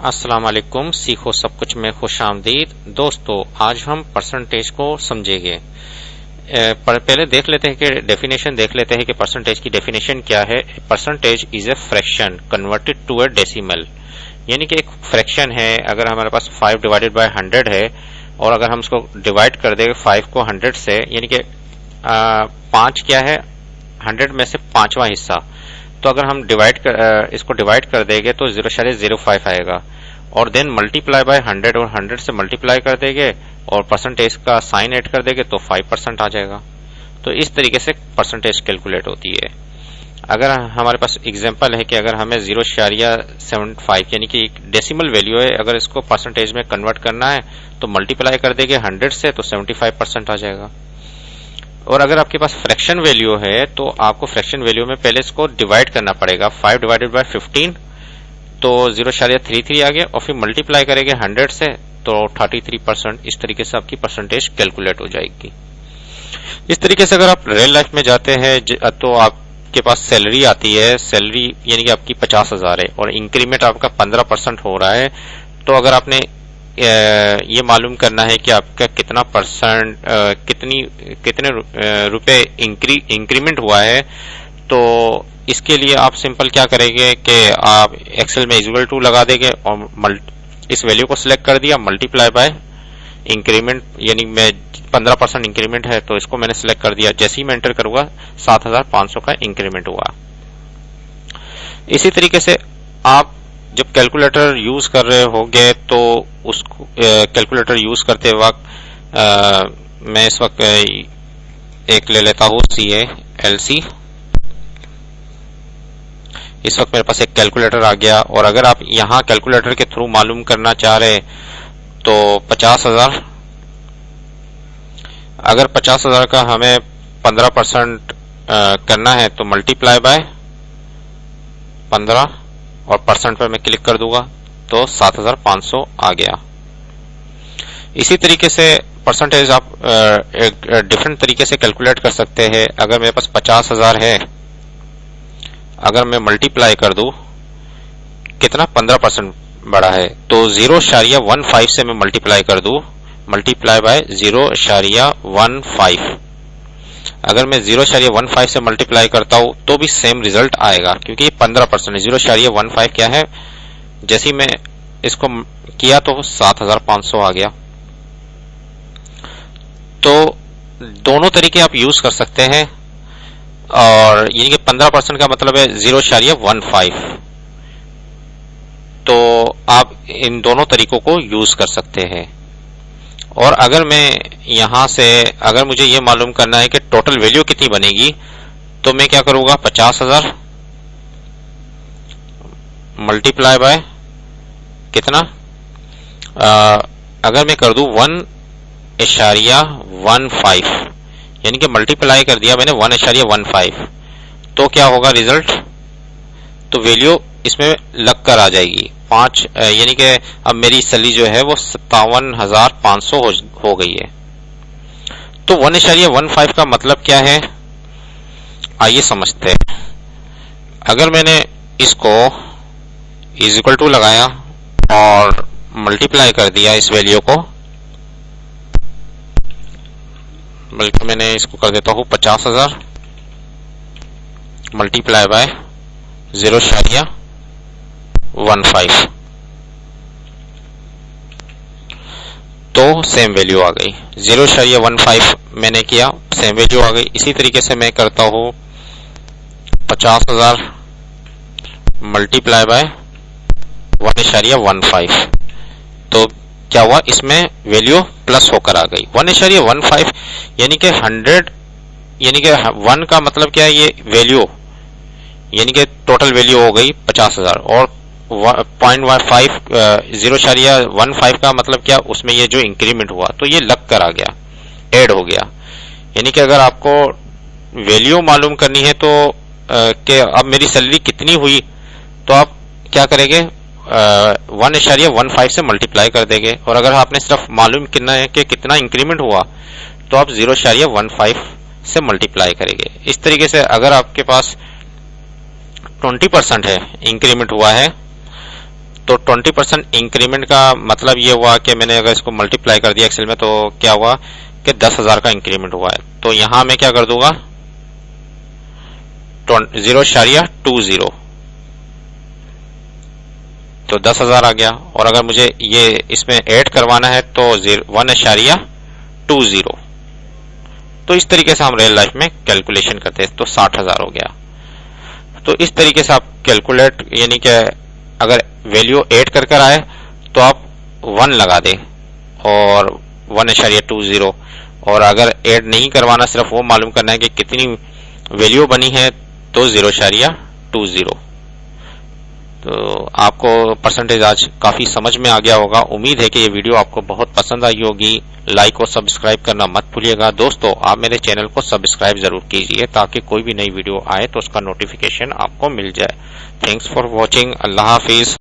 अस्सलाम वालेकुम। सीखो सब कुछ में खुश आमदीद। दोस्तों, आज हम परसेंटेज को समझेंगे। पहले देख लेते हैं कि डेफिनेशन देख लेते हैं कि परसेंटेज की डेफिनेशन क्या है। Percentage is a fraction converted to a decimal, यानी कि एक फ्रैक्शन है। अगर हमारे पास 5 डिवाइडेड बाय 100 है और अगर हम उसको डिवाइड कर देंगे 5 को 100 से, यानी कि 5 क्या है 100 में से पांचवा हिस्सा, तो अगर हम इसको डिवाइड कर देंगे तो 0.05 आएगा और देन मल्टीप्लाई बाय 100 और 100 से मल्टीप्लाई कर देंगे और परसेंटेज का साइन ऐड कर देंगे तो 5% आ जाएगा। तो इस तरीके से परसेंटेज कैलकुलेट होती है। अगर हमारे पास एग्जांपल है कि अगर हमें 0.75 यानी कि एक डेसिमल वैल्यू है, अगर इसको परसेंटेज में कन्वर्ट करना है तो मल्टीप्लाई कर देंगे 100 से तो 75% आ जाएगा। और अगर आपके पास फ्रैक्शन वैल्यू है तो आपको फ्रैक्शन वैल्यू में पहले इसको डिवाइड करना पड़ेगा। 5 डिवाइडेड बाय 15 तो 0.33 आ गया और फिर मल्टीप्लाई करेंगे 100 से तो 33%। इस तरीके से आपकी परसेंटेज कैलकुलेट हो जाएगी। इस तरीके से अगर आप रियल लाइफ में जाते हैं तो आपके पास सैलरी आती है, सैलरी यानी कि आपकी 50,000 है और इंक्रीमेंट आपका 15% हो रहा है। तो अगर आपने ये मालूम करना है कि आपका कितना परसेंट कितने रुपए इंक्रीमेंट हुआ है, तो इसके लिए आप सिंपल क्या करेंगे कि आप एक्सेल में इक्वल टू लगा देंगे और इस वैल्यू को सिलेक्ट कर दिया, मल्टीप्लाई बाय इंक्रीमेंट, यानी मैं 15% इंक्रीमेंट है तो इसको मैंने सिलेक्ट कर दिया। जैसे ही मैं एंटर करूंगा 7,500 का इंक्रीमेंट हुआ। इसी तरीके से आप जब कैलकुलेटर यूज कर रहे होंगे तो उसको कैलकुलेटर यूज करते वक्त मैं इस वक्त एक ले लेता हूं CALC। इस वक्त मेरे पास एक कैलकुलेटर आ गया और अगर आप यहां कैलकुलेटर के थ्रू मालूम करना चाह रहे तो 50,000, अगर 50,000 का हमें 15% करना है तो मल्टीप्लाई बाय 15 और परसेंट पर मैं क्लिक कर दूंगा तो 7,500 आ गया। इसी तरीके से परसेंटेज आप एक डिफरेंट तरीके से कैलकुलेट कर सकते हैं। अगर मेरे पास 50,000 है, अगर मैं मल्टीप्लाई कर दूं कितना 15% बढ़ा है तो 0.15 से मैं मल्टीप्लाई कर दूं, मल्टीप्लाई बाय 0.15। अगर मैं 0.15 से मल्टीप्लाई करता हूं तो भी सेम रिजल्ट आएगा क्योंकि ये 15% है। 0.15 क्या है, जैसे ही मैं इसको किया तो 7,500 आ गया। तो दोनों तरीके आप यूज कर सकते हैं और यानी कि 15% का मतलब है 0.15, तो आप इन दोनों तरीकों को यूज कर सकते हैं। और अगर मैं यहां से अगर मुझे ये मालूम करना है कि टोटल वैल्यू कितनी बनेगी तो मैं क्या करूंगा 50,000 मल्टीप्लाई बाय कितना, अगर मैं कर दूं 1.15 यानी कि मल्टीप्लाई कर दिया मैंने 1.15, तो क्या होगा रिजल्ट, तो वैल्यू इसमें लग कर आ जाएगी 5, यानी कि अब मेरी सैलरी जो है वो 57,500 हो गई है। तो 1.15 का मतलब क्या है, आइए समझते हैं। अगर मैंने इसको इज इक्वल टू लगाया और मल्टीप्लाई कर दिया इस वैल्यू को, बल्कि मैंने इसको कर देता हूं 50,000 मल्टीप्लाई बाय 0.15, तो सेम वैल्यू आ गई। 0.15 मैंने किया, सेम वैल्यू आ गई। इसी तरीके से मैं करता हूं 50,000 मल्टीप्लाई बाय 1.15, तो क्या हुआ, इसमें वैल्यू प्लस होकर आ गई 1.15, यानी कि 100, यानी कि 1 का मतलब क्या है, ये वैल्यू यानी कि टोटल वैल्यू हो गई 50,000 और 0.15 का मतलब क्या, उसमें ये जो इंक्रीमेंट हुआ तो ये लग कर आ गया, ऐड हो गया। यानी कि अगर आपको वैल्यू मालूम करनी है तो कि अब मेरी सैलरी कितनी हुई, तो आप क्या करेंगे 1.15 से मल्टीप्लाई कर देंगे। और अगर आपने सिर्फ मालूम करना है कि कितना इंक्रीमेंट हुआ तो आप 0.15 से मल्टीप्लाई करेंगे। इस तरीके से अगर आपके पास 20% है इंक्रीमेंट हुआ है तो 20% इंक्रीमेंट का मतलब ये हुआ कि मैंने अगर इसको मल्टीप्लाई कर दिया एक्सेल में तो क्या हुआ कि 10,000 का इंक्रीमेंट हुआ है। तो यहां मैं क्या कर दूंगा 0.20, तो 10,000 आ गया। और अगर मुझे ये इसमें ऐड करवाना है तो 1.20, तो इस तरीके से हम रियल लाइफ में कैलकुलेशन करते हैं, तो 60,000 हो गया। तो इस तरीके से आप कैलकुलेट, यानी कि अगर वैल्यू ऐड कर आए तो आप 1 लगा दें और 1.20, और अगर ऐड नहीं करवाना, सिर्फ वो मालूम करना है कि कितनी वैल्यू बनी है, तो 0.20। तो आपको परसेंटेज आज काफी समझ में आ गया होगा। उम्मीद है कि ये वीडियो आपको बहुत पसंद आई होगी। लाइक और सब्सक्राइब करना मत भूलिएगा। दोस्तों, आप मेरे चैनल को सब्सक्राइब जरूर कीजिए ताकि कोई भी नई वीडियो आए तो उसका नोटिफिकेशन आपको मिल जाए। Thanks for watching. Allah Hafiz.